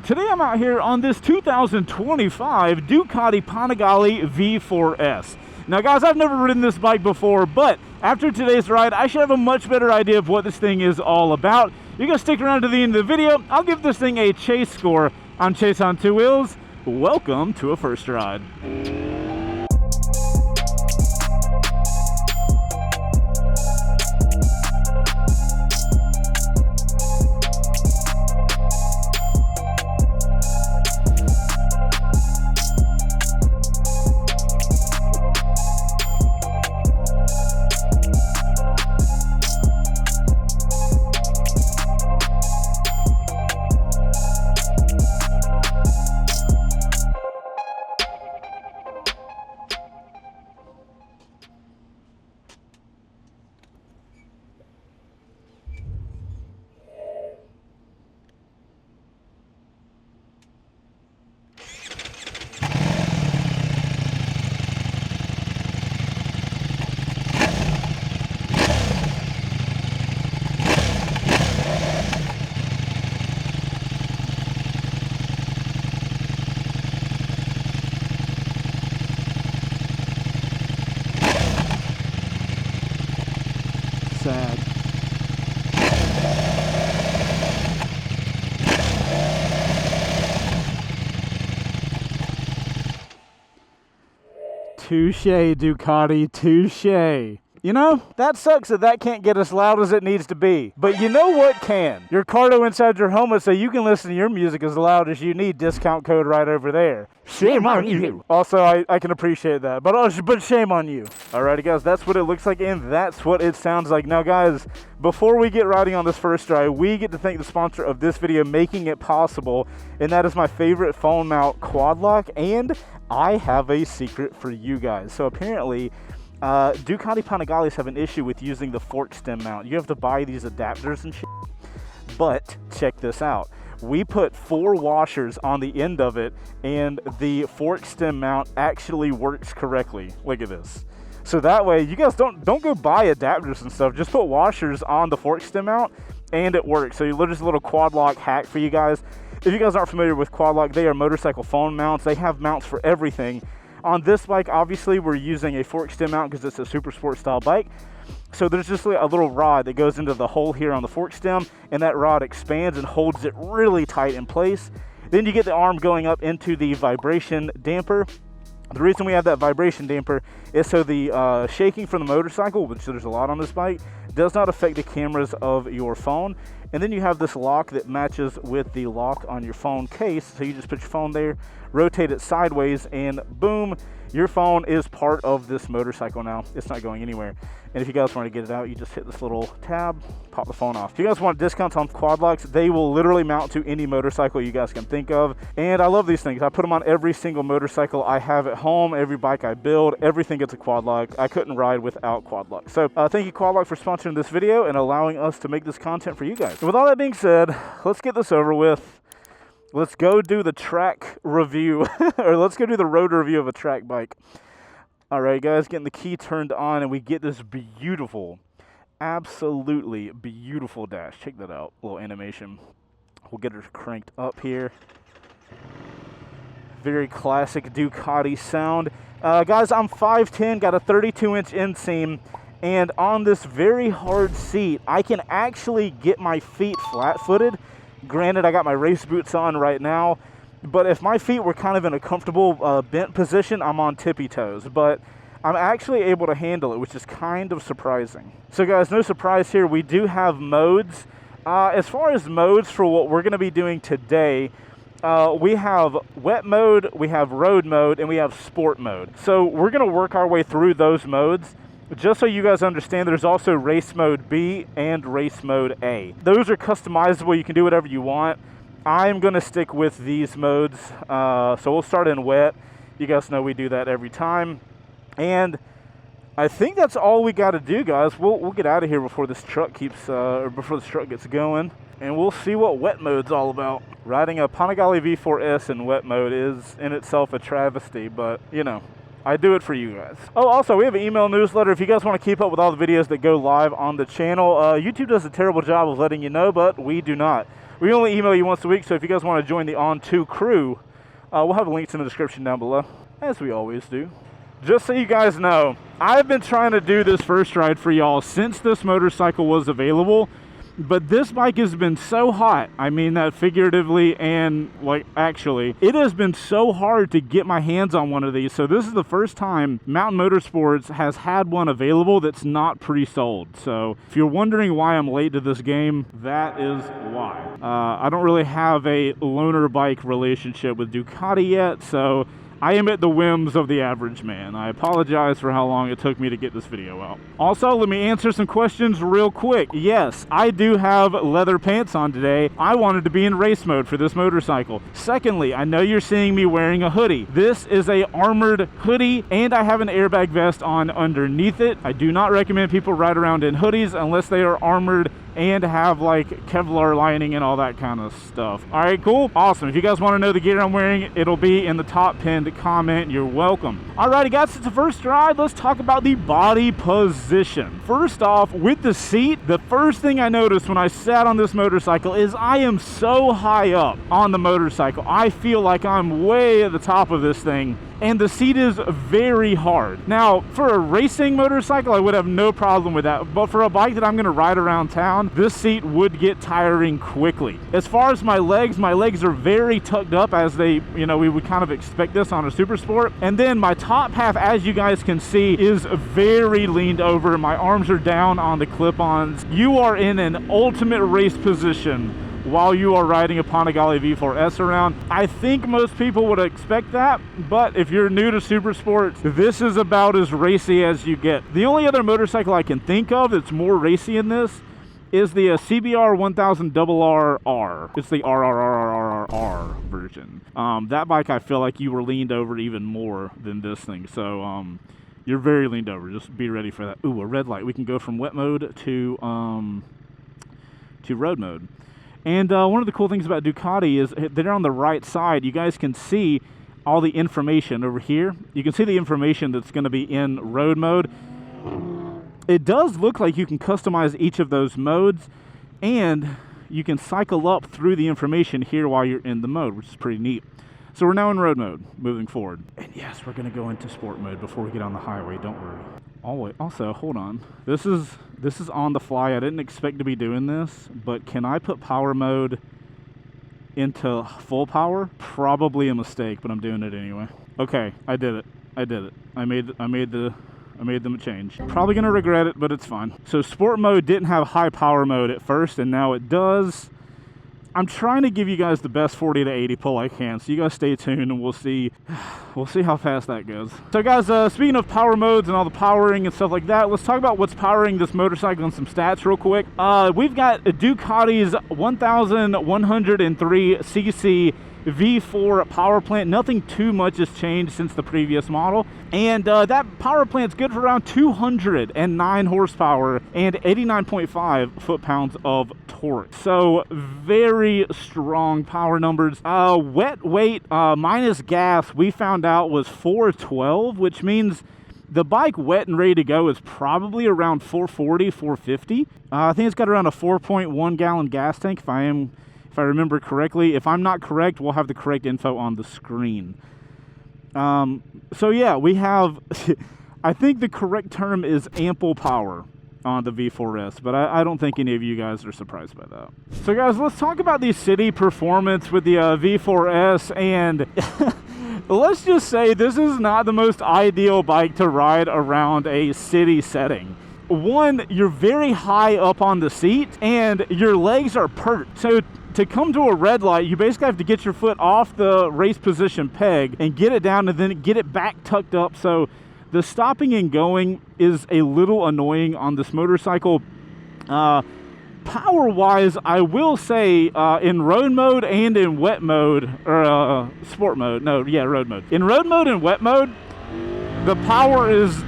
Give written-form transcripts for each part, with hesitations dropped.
Today I'm out here on this 2025 Ducati Panigale V4S. Now guys, I've never ridden this bike before, but after today's ride, I should have a much better idea of what this thing is all about. You're gonna stick around to the end of the video. I'll give this thing a chase score on Chaseontwowheels. Welcome to a first ride. Sad. Touche, Ducati, touche. You know, that sucks that can't get as loud as it needs to be. But you know what can? Your Cardo inside your helmet, so you can listen to your music as loud as you need. Discount code right over there. Shame on you. Also, I can appreciate that, but shame on you. Alrighty guys, that's what it looks like and that's what it sounds like. Now guys, before we get riding on this first ride, we get to thank the sponsor of this video making it possible, and that is my favorite phone mount, QuadLock, and I have a secret for you guys. So apparently, Ducati Panigales have an issue with using the fork stem mount. You have to buy these adapters and shit. But check this out. We put 4 washers on the end of it, and the fork stem mount actually works correctly. Look at this. So that way, you guys don't go buy adapters and stuff. Just put washers on the fork stem mount, and it works. So just a little QuadLock hack for you guys. If you guys aren't familiar with QuadLock, they are motorcycle phone mounts. They have mounts for everything. On this bike, obviously, we're using a fork stem mount because it's a super sport style bike. So there's just a little rod that goes into the hole here on the fork stem, and that rod expands and holds it really tight in place. Then you get the arm going up into the vibration damper. The reason we have that vibration damper is so the shaking from the motorcycle, which there's a lot on this bike, does not affect the cameras of your phone. And then you have this lock that matches with the lock on your phone case. So you just put your phone there, rotate it sideways, and boom, your phone is part of this motorcycle now. It's not going anywhere. And if you guys want to get it out, you just hit this little tab, pop the phone off. If you guys want discounts on QuadLocks, they will literally mount to any motorcycle you guys can think of. And I love these things. I put them on every single motorcycle I have at home, every bike I build, everything gets a QuadLock. I couldn't ride without QuadLock. So thank you QuadLock for sponsoring this video and allowing us to make this content for you guys. And with all that being said, let's get this over with. Let's go do the track review, or let's go do the road review of a track bike. All right, guys, getting the key turned on, and we get this beautiful, absolutely beautiful dash. Check that out, little animation. We'll get her cranked up here. Very classic Ducati sound. Guys, I'm 5'10", got a 32-inch inseam, and on this very hard seat, I can actually get my feet flat-footed. Granted, I got my race boots on right now, but if my feet were kind of in a comfortable bent position, I'm on tippy toes, but I'm actually able to handle it, which is kind of surprising. So guys, no surprise here, we do have modes. As far as modes for what we're going to be doing today, we have wet mode, we have road mode, and we have sport mode. So we're going to work our way through those modes. Just so you guys understand, there's also race mode B and race mode A. Those are customizable. You can do whatever you want. I'm going to stick with these modes. So we'll start in wet. You guys know we do that every time. And I think that's all we got to do, guys. We'll get out of here before this truck before this truck gets going. And we'll see what wet mode's all about. Riding a Panigale V4S in wet mode is in itself a travesty, but you know, I do it for you guys. Oh, also, we have an email newsletter. If you guys want to keep up with all the videos that go live on the channel, YouTube does a terrible job of letting you know, but we do not. We only email you once a week, so if you guys want to join the On2 crew, we'll have links in the description down below, as we always do. Just so you guys know, I've been trying to do this first ride for y'all since this motorcycle was available, but this bike has been so hot. I mean that figuratively and like actually. It has been so hard to get my hands on one of these. So this is the first time Mountain Motorsports has had one available that's not pre-sold. So if you're wondering why I'm late to this game, that is why. I don't really have a loaner bike relationship with Ducati yet, so I am at the whims of the average man. I apologize for how long it took me to get this video out. Also, let me answer some questions real quick. Yes, I do have leather pants on today. I wanted to be in race mode for this motorcycle. Secondly, I know you're seeing me wearing a hoodie. This is a armored hoodie, and I have an airbag vest on underneath it. I do not recommend people ride around in hoodies unless they are armored and have like Kevlar lining and all that kind of stuff. All right, cool, awesome. If you guys want to know the gear I'm wearing, it'll be in the top pinned comment. You're welcome. Alrighty guys, it's the first ride. Let's talk about the body position. First off, with the seat, the first thing I noticed when I sat on this motorcycle is I am so high up on the motorcycle. I feel like I'm way at the top of this thing, and the seat is very hard. Now, for a racing motorcycle, I would have no problem with that, but for a bike that I'm gonna ride around town, this seat would get tiring quickly. As far as my legs are very tucked up, as they, we would kind of expect this on a Super Sport. And then my top half, as you guys can see, is very leaned over. My arms are down on the clip-ons. You are in an ultimate race position while you are riding a Panigale V4S around. I think most people would expect that, but if you're new to Super Sports, this is about as racy as you get. The only other motorcycle I can think of that's more racy in this is the CBR 1000 RRR. It's the RRRRRR version. That bike, I feel like you were leaned over even more than this thing, so you're very leaned over. Just be ready for that. Ooh, a red light. We can go from wet mode to road mode. And one of the cool things about Ducati is they're on the right side. You guys can see all the information over here. You can see the information that's going to be in road mode. It does look like you can customize each of those modes, and you can cycle up through the information here while you're in the mode, which is pretty neat. So we're now in road mode, moving forward. And yes, we're going to go into sport mode before we get on the highway, don't worry. Also, hold on. This is on the fly. I didn't expect to be doing this, but can I put power mode into full power? Probably a mistake, but I'm doing it anyway. Okay, I did it. I made them a change. Probably gonna regret it, but it's fine. So sport mode didn't have high power mode at first, and now it does. I'm trying to give you guys the best 40 to 80 pull I can, so you guys stay tuned and we'll see how fast that goes. So guys, speaking of power modes and all the powering and stuff like that, let's talk about what's powering this motorcycle and some stats real quick. We've got Ducati's 1103 cc V4 power plant. Nothing too much has changed since the previous model, and that power plant's good for around 209 horsepower and 89.5 foot-pounds of torque. So very strong power numbers. Wet weight minus gas, we found out, was 412, which means the bike wet and ready to go is probably around 440, 450. I think it's got around a 4.1 gallon gas tank if I remember correctly. If I'm not correct, we'll have the correct info on the screen. So yeah, we have, I think the correct term is ample power on the V4S, but I don't think any of you guys are surprised by that. So guys, let's talk about the city performance with the V4S, and let's just say this is not the most ideal bike to ride around a city setting. One, you're very high up on the seat and your legs are perked. So to come to a red light, you basically have to get your foot off the race position peg and get it down and then get it back tucked up. So the stopping and going is a little annoying on this motorcycle. Power-wise, I will say in road mode and in wet mode, or sport mode, road mode. In road mode and wet mode, the power is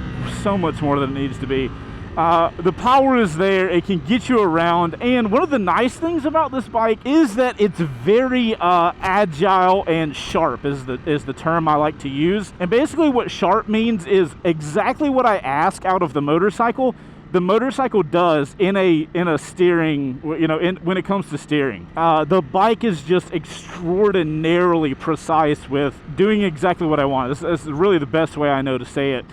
so much more than it needs to be. The power is there, it can get you around, and one of the nice things about this bike is that it's very agile and sharp is the term I like to use. And basically what sharp means is exactly what I ask out of the motorcycle the motorcycle does in a steering, when it comes to steering. The bike is just extraordinarily precise with doing exactly what I want. This is really the best way I know to say it.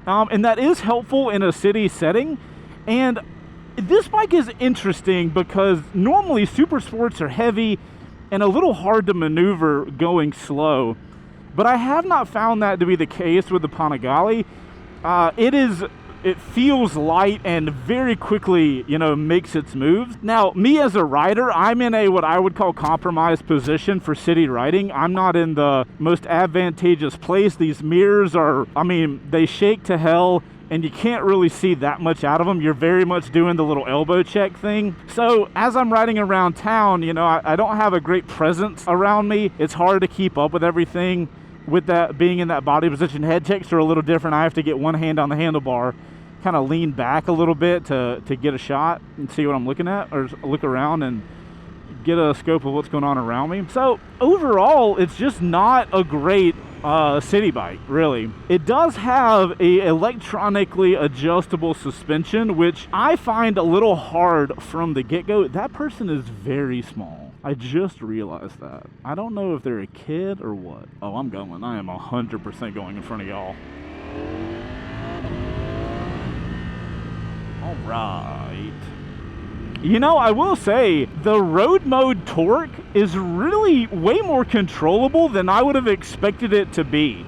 And that is helpful in a city setting. And this bike is interesting because normally super sports are heavy and a little hard to maneuver going slow. But I have not found that to be the case with the Panigale. It feels light and very quickly, makes its moves. Now, me as a rider, I'm in what I would call compromised position for city riding. I'm not in the most advantageous place. These mirrors they shake to hell, and you can't really see that much out of them. You're very much doing the little elbow check thing. So as I'm riding around town, I don't have a great presence around me. It's hard to keep up with everything. With that being in that body position, head checks are a little different. I have to get one hand on the handlebar, kind of lean back a little bit to get a shot and see what I'm looking at, or look around and get a scope of what's going on around me. So overall, it's just not a great city bike, really. It does have a electronically adjustable suspension, which I find a little hard from the get-go. That person is very small. I just realized that. I don't know if they're a kid or what. Oh, I'm going. I am 100% going in front of y'all. All right. I will say the road mode torque is really way more controllable than I would have expected it to be.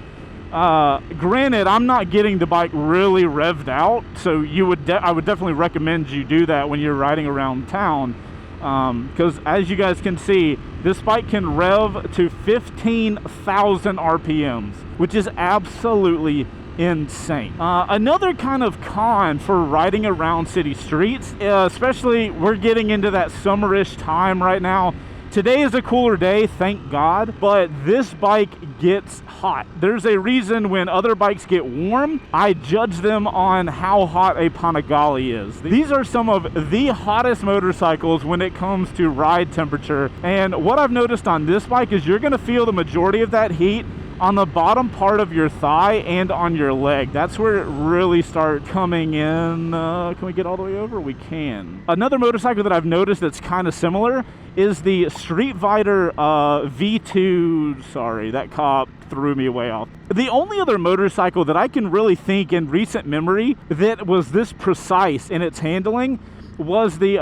Granted, I'm not getting the bike really revved out, so I would definitely recommend you do that when you're riding around town. Because as you guys can see, this bike can rev to 15,000 RPMs, which is absolutely insane. Another kind of con for riding around city streets, especially we're getting into that summerish time right now. Today is a cooler day, thank God, but this bike gets hot. There's a reason when other bikes get warm, I judge them on how hot a Panigale is. These are some of the hottest motorcycles when it comes to ride temperature, and what I've noticed on this bike is you're gonna feel the majority of that heat on the bottom part of your thigh and on your leg. That's where it really starts coming in. Can we get all the way over? We can. Another motorcycle that I've noticed that's kind of similar is the Street Fighter V2. Sorry, that cop threw me way off. The only other motorcycle that I can really think in recent memory that was this precise in its handling was the,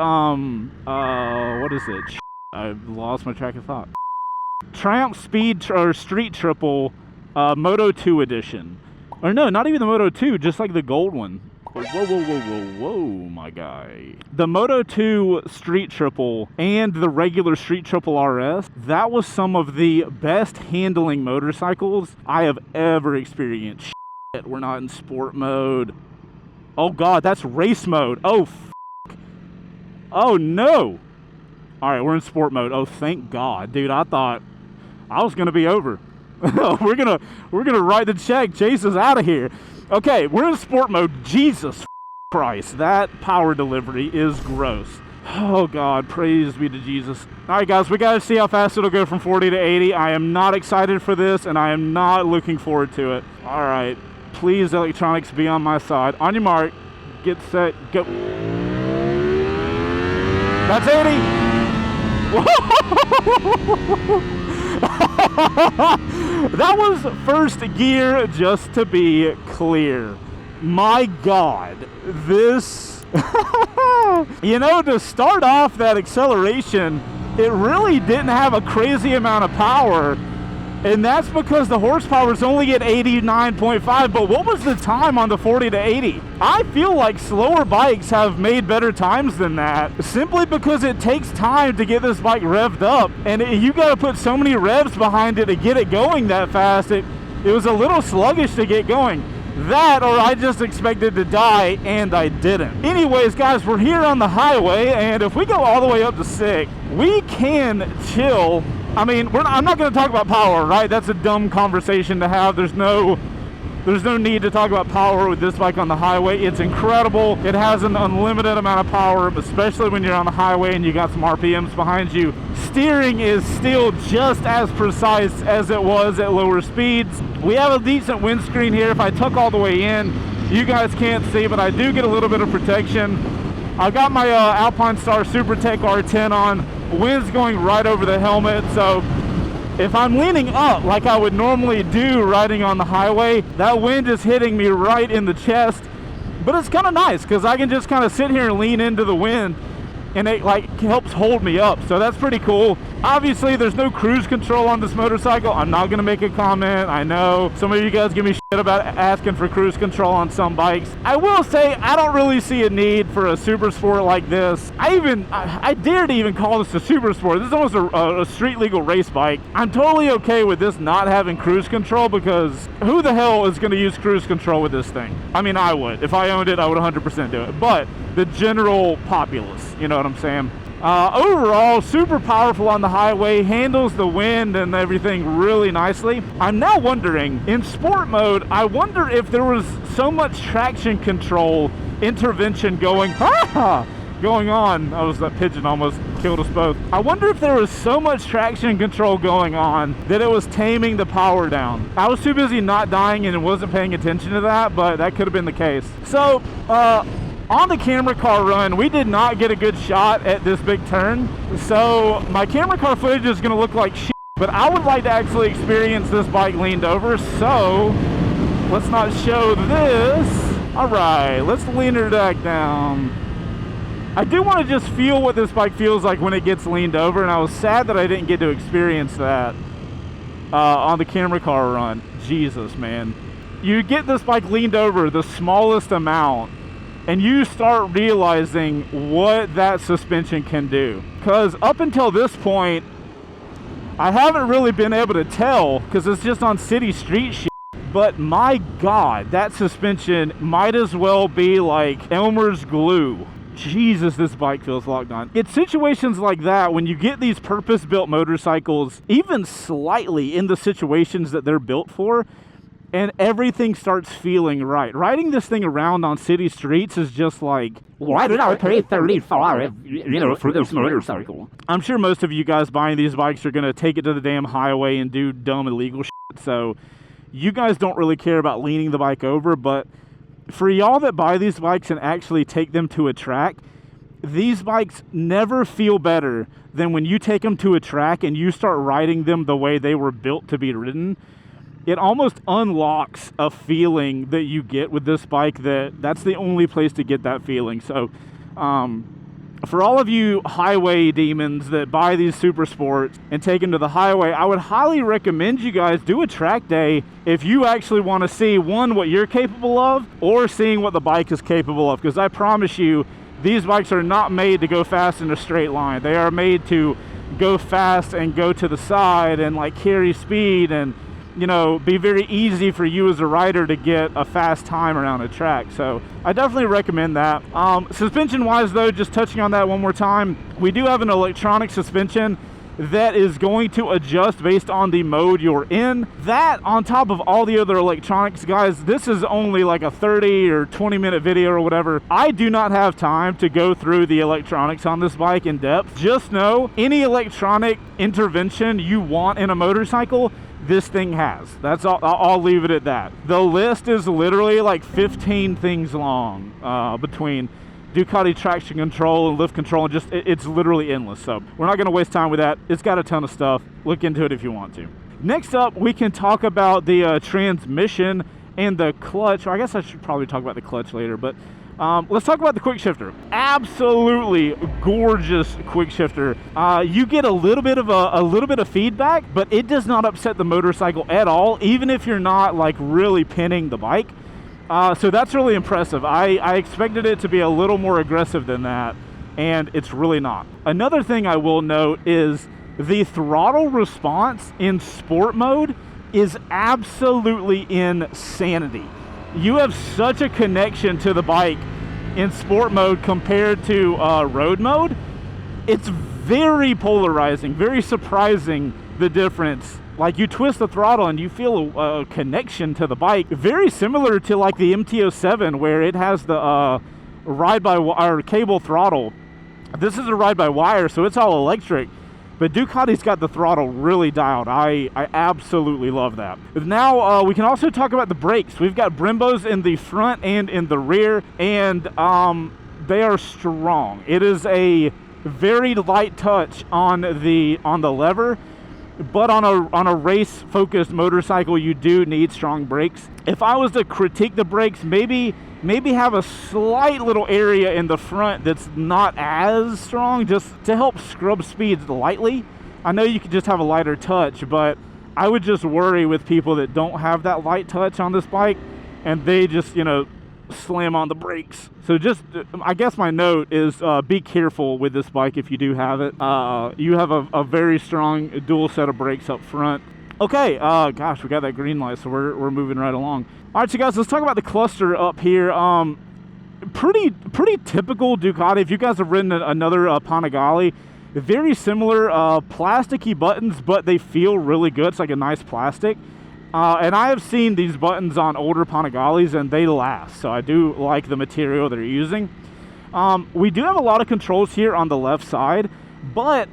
what is it? I've lost my track of thought. Triumph Speed or Street Triple Moto 2 edition. Or no, not even the Moto 2, just like the gold one. Whoa, my guy. The Moto 2 Street Triple and the regular Street Triple RS, that was some of the best handling motorcycles I have ever experienced. Shit, we're not in sport mode. Oh God, that's race mode. Oh, oh no. All right, we're in sport mode. Oh, thank God. Dude, I thought I was going to be over. we're gonna write the check. Chase is out of here. Okay, we're in sport mode. Jesus Christ, that power delivery is gross. Oh God, praise be to Jesus. All right, guys, we got to see how fast it'll go from 40 to 80. I am not excited for this, and I am not looking forward to it. All right, please, electronics, be on my side. On your mark, get set, go. That's 80. That was first gear, just to be clear. My God, this to start off that acceleration, it really didn't have a crazy amount of power, and that's because the horsepower is only at 89.5. But what was the time on the 40 to 80? I feel like slower bikes have made better times than that, simply because it takes time to get this bike revved up, and you got to put so many revs behind it to get it going that fast. It was a little sluggish to get going. That, or I just expected to die, and I didn't. Anyways, guys, we're here on the highway, and if we go all the way up to 6, we can chill. I mean, I'm not going to talk about power, right? That's a dumb conversation to have. There's no need to talk about power with this bike on the highway. It's incredible. It has an unlimited amount of power, especially when you're on the highway and you got some RPMs behind you. Steering is still just as precise as it was at lower speeds. We have a decent windscreen here. If I tuck all the way in, You guys can't see, but I do get a little bit of protection. I got my Alpine Star SuperTech R10 on. Wind's going right over the helmet, so if I'm leaning up like I would normally do riding on the highway, that wind is hitting me right in the chest. But it's kind of nice because I can just kind of sit here and lean into the wind, and it like helps hold me up, so that's pretty cool. Obviously there's no cruise control on this motorcycle. I'm not going to make a comment. I know some of you guys give me shit about asking for cruise control on some bikes. I will say I don't really see a need for a super sport like this. I dare to even call this a super sport. This is almost a street legal race bike. I'm totally okay with this not having cruise control, because who the hell is going to use cruise control with this thing? I mean, I would. If I owned it, I would 100% do it. But the general populace, you know what I'm saying? Overall, super powerful on the highway, handles the wind and everything really nicely. I'm now wondering, in sport mode, I wonder if there was so much traction control intervention going on. That pigeon almost killed us both. I wonder if there was so much traction control going on that it was taming the power down. I was too busy not dying and wasn't paying attention to that, but that could have been the case. So, on the camera car run, we did not get a good shot at this big turn, so my camera car footage is going to look like shit, but I would like to actually experience this bike leaned over, so let's not show this. Alright, let's lean her back down. I do want to just feel what this bike feels like when it gets leaned over, and I was sad that I didn't get to experience that on the camera car run. Jesus, man. You get this bike leaned over the smallest amount, and you start realizing what that suspension can do. Because up until this point, I haven't really been able to tell because it's just on city street shit. But my God, that suspension might as well be like Elmer's glue. Jesus, this bike feels locked on. It's situations like that when you get these purpose-built motorcycles, even slightly in the situations that they're built for, and everything starts feeling right. Riding this thing around on city streets is just like, why did I pay $35, for this motorcycle? I'm sure most of you guys buying these bikes are going to take it to the damn highway and do dumb illegal shit. So you guys don't really care about leaning the bike over. But for y'all that buy these bikes and actually take them to a track, these bikes never feel better than when you take them to a track and you start riding them the way they were built to be ridden. It almost unlocks a feeling that you get with this bike that's the only place to get that feeling. So for all of you highway demons that buy these super sports and take them to the highway, I would highly recommend you guys do a track day if you actually want to see, one, what you're capable of, or seeing what the bike is capable of. Because I promise you, these bikes are not made to go fast in a straight line. They are made to go fast and go to the side and like carry speed and, you know, be very easy for you as a rider to get a fast time around a track. So I definitely recommend that. Suspension wise though, just touching on that one more time, we do have an electronic suspension that is going to adjust based on the mode you're in. That on top of all the other electronics, guys, this is only like a 30 or 20 minute video or whatever. I do not have time to go through the electronics on this bike in depth. Just know any electronic intervention you want in a motorcycle, this thing has. That's all. I'll leave it at that. The list is literally like 15 things long between Ducati traction control and lift control, and just it's literally endless. So we're not going to waste time with that. It's got a ton of stuff. Look into it if you want to. Next up, we can talk about the transmission and the clutch. Or I guess I should probably talk about the clutch later, but let's talk about the quick shifter. Absolutely gorgeous quick shifter. You get a little bit of feedback, but it does not upset the motorcycle at all, even if you're not like really pinning the bike. So that's really impressive. I expected it to be a little more aggressive than that, and it's really not. Another thing I will note is the throttle response in sport mode is absolutely insanity. You have such a connection to the bike in sport mode compared to road mode. It's very polarizing, very surprising, the difference. Like you twist the throttle and you feel a connection to the bike, very similar to like the MT-07 where it has the ride-by-wire cable throttle. This is a ride-by-wire, so it's all electric. but Ducati's got the throttle really dialed. I absolutely love that. Now we can also talk about the brakes. We've got Brembos in the front and in the rear, and they are strong. It is a very light touch on the lever, but on a race focused motorcycle you do need strong brakes. If I was to critique the brakes, maybe have a slight little area in the front that's not as strong, just to help scrub speeds lightly. I know you could just have a lighter touch, but I would just worry with people that don't have that light touch on this bike and they just, you know, slam on the brakes. So just, I guess my note is be careful with this bike if you do have it. You have a very strong dual set of brakes up front. Okay, gosh, we got that green light, so we're moving right along. All right, so guys, let's talk about the cluster up here. Pretty typical Ducati. If you guys have ridden another Panigale, very similar plasticky buttons, but they feel really good. It's like a nice plastic. And I have seen these buttons on older Panigales, and they last. So I do like the material they're using. We do have a lot of controls here on the left side, but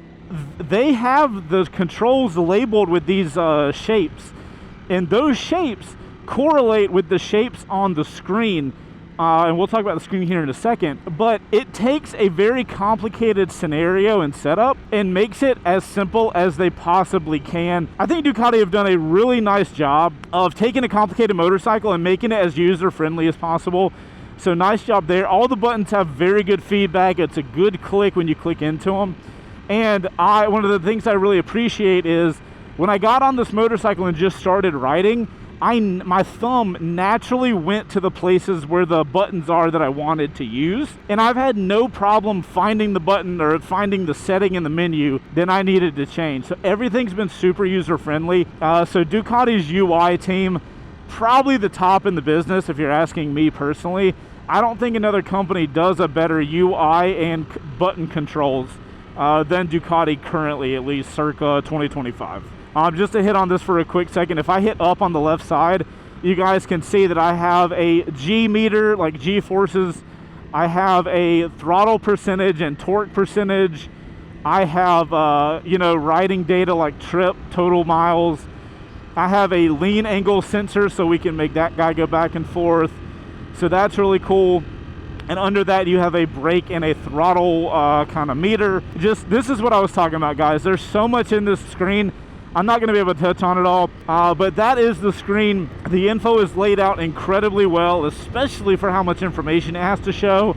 they have the controls labeled with these shapes. And those shapes correlate with the shapes on the screen. And we'll talk about the screen here in a second, but it takes a very complicated scenario and setup and makes it as simple as they possibly can. I think Ducati have done a really nice job of taking a complicated motorcycle and making it as user-friendly as possible. So nice job there. All the buttons have very good feedback. It's a good click when you click into them. And one of the things I really appreciate is when I got on this motorcycle and just started riding, my thumb naturally went to the places where the buttons are that I wanted to use, and I've had no problem finding the button or finding the setting in the menu that I needed to change. So everything's been super user friendly. So Ducati's UI team, probably the top in the business if you're asking me personally. I don't think another company does a better UI and button controls than Ducati currently, at least circa 2025. Just to hit on this for a quick second, if I hit up on the left side, you guys can see that I have a G meter, like G forces. I have a throttle percentage and torque percentage. I have, you know, riding data like trip, total miles. I have a lean angle sensor so we can make that guy go back and forth. So that's really cool. And under that, you have a brake and a throttle kind of meter. This is what I was talking about, guys. There's so much in this screen. I'm not going to be able to touch on it all, but that is the screen. The info is laid out incredibly well, especially for how much information it has to show.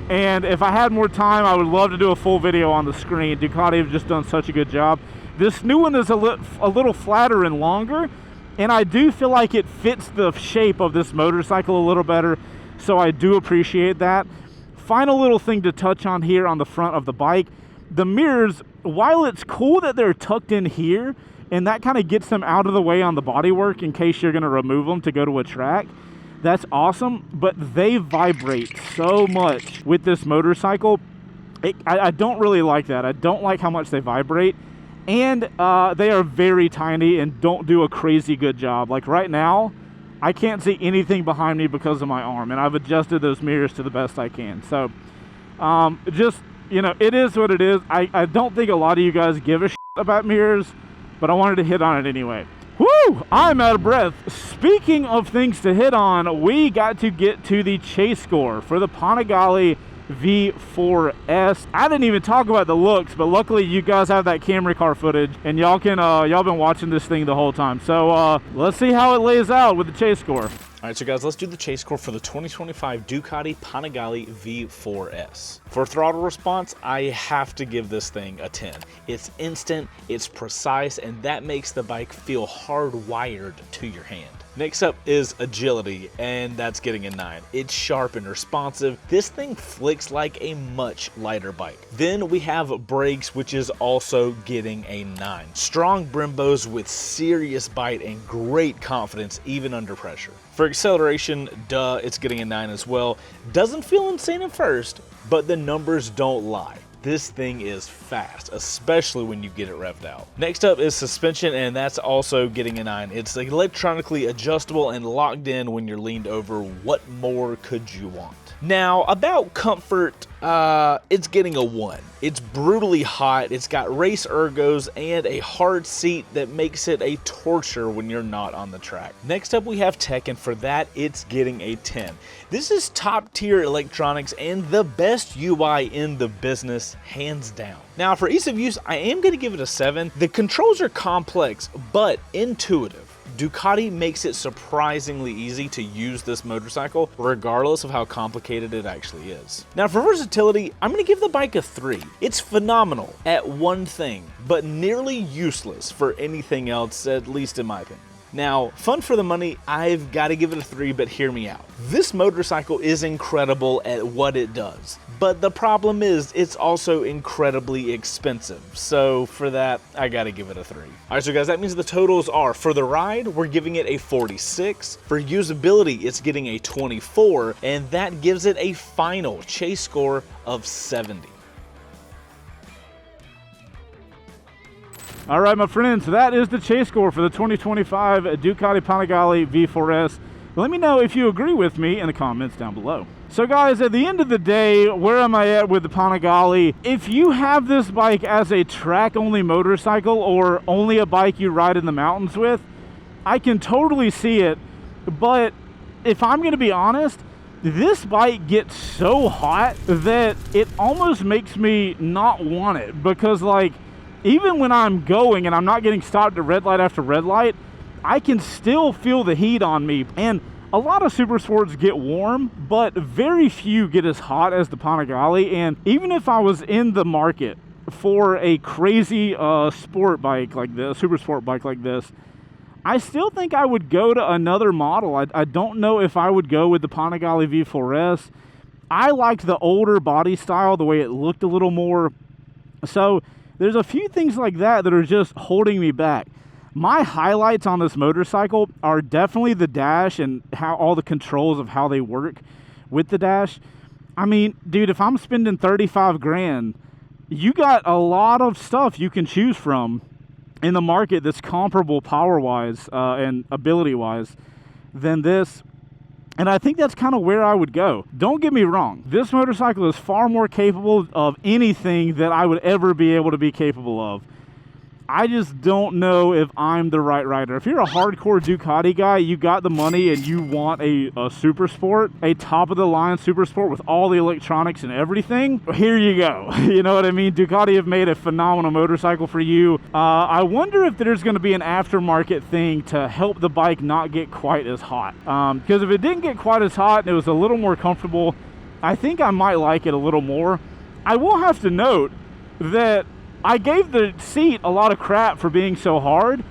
And if I had more time, I would love to do a full video on the screen. Ducati have just done such a good job. This new one is a little flatter and longer, and I do feel like it fits the shape of this motorcycle a little better, so I do appreciate that. Final little thing to touch on here on the front of the bike. The mirrors, while it's cool that they're tucked in here, and that kind of gets them out of the way on the bodywork in case you're going to remove them to go to a track, that's awesome, but they vibrate so much with this motorcycle. I don't really like that. I don't like how much they vibrate, and they are very tiny and don't do a crazy good job. Like right now, I can't see anything behind me because of my arm, and I've adjusted those mirrors to the best I can. So just, you know, it is what it is. I don't think a lot of you guys give a shit about mirrors, but I wanted to hit on it anyway. Woo! I'm out of breath. Speaking of things to hit on, we got to get to the chase score for the Panigale V4S. I didn't even talk about the looks, but luckily you guys have that camera car footage, and y'all been watching this thing the whole time. So let's see how it lays out with the chase score. All right, so guys, let's do the chase score for the 2025 Ducati Panigale V4S. For throttle response, I have to give this thing a 10. It's instant, it's precise, and that makes the bike feel hardwired to your hand. Next up is agility, and that's getting a 9. It's sharp and responsive. This thing flicks like a much lighter bike. Then we have brakes, which is also getting a 9. Strong Brembos with serious bite and great confidence even under pressure. For acceleration, it's getting a 9 as well. Doesn't feel insane at first, but the numbers don't lie. this thing is fast, especially when you get it revved out. Next up is suspension, and that's also getting a 9. It's electronically adjustable and locked in when you're leaned over. What more could you want? Now, about comfort, it's getting a 1. It's brutally hot, it's got race ergos, and a hard seat that makes it a torture when you're not on the track. Next up we have tech, and for that it's getting a 10. This is top tier electronics and the best UI in the business, hands down. Now for ease of use, I am going to give it a 7. The controls are complex, but intuitive. Ducati makes it surprisingly easy to use this motorcycle, regardless of how complicated it actually is. Now for versatility, I'm going to give the bike a 3. It's phenomenal at one thing, but nearly useless for anything else, at least in my opinion. Now, fun for the money, I've got to give it a 3, but hear me out. This motorcycle is incredible at what it does, but the problem is it's also incredibly expensive. So for that, I got to give it a 3. All right, so guys, that means the totals are, for the ride, we're giving it a 46. For usability, it's getting a 24, and that gives it a final chase score of 70. All right, my friends, that is the chase score for the 2025 Ducati Panigale V4S. Let me know if you agree with me in the comments down below. So guys, at the end of the day, where am I at with the Panigale? If you have this bike as a track-only motorcycle or only a bike you ride in the mountains with, I can totally see it. But if I'm going to be honest, this bike gets so hot that it almost makes me not want it, because like, even when I'm going and I'm not getting stopped at red light after red light, I can still feel the heat on me. And a lot of super sports get warm, but very few get as hot as the Panigale. And even if I was in the market for a crazy sport bike like this, super sport bike like this, I still think I would go to another model. I don't know if I would go with the Panigale V4S. I liked the older body style, the way it looked a little more. So there's a few things like that that are just holding me back. My highlights on this motorcycle are definitely the dash and how all the controls of how they work with the dash. I mean, dude, if I'm spending 35 grand, you got a lot of stuff you can choose from in the market that's comparable power-wise and ability-wise than this. And I think that's kind of where I would go. Don't get me wrong. This motorcycle is far more capable of anything that I would ever be able to be capable of. I just don't know if I'm the right rider. If you're a hardcore Ducati guy, you got the money and you want a super sport, a top-of-the-line super sport with all the electronics and everything, here you go. You know what I mean? Ducati have made a phenomenal motorcycle for you. I wonder if there's going to be an aftermarket thing to help the bike not get quite as hot. Because if it didn't get quite as hot and it was a little more comfortable, I think I might like it a little more. I will have to note that I gave the seat a lot of crap for being so hard.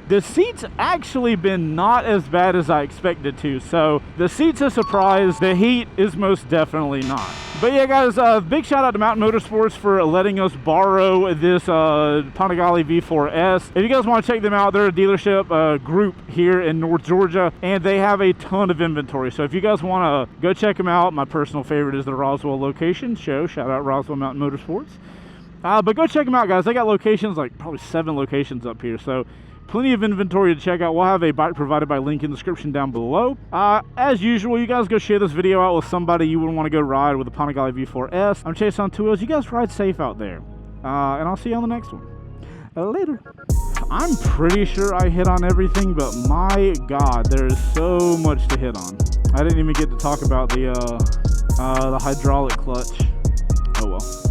The seat's actually been not as bad as I expected to. So the seat's a surprise. The heat is most definitely not. But yeah, guys, big shout out to Mountain Motorsports for letting us borrow this Panigale V4S. If you guys want to check them out, they're a dealership group here in North Georgia, and they have a ton of inventory. So if you guys want to go check them out, my personal favorite is the Roswell location. Shout out Roswell Mountain Motorsports. But go check them out, guys. They got locations, like probably 7 locations up here. So plenty of inventory to check out. We'll have a bike provided by link in the description down below. As usual, you guys go share this video out with somebody you would want to go ride with the Panigale V4S. I'm Chaseontwowheels. You guys ride safe out there. And I'll see you on the next one. Later. I'm pretty sure I hit on everything, but my God, there's so much to hit on. I didn't even get to talk about the hydraulic clutch. Oh well.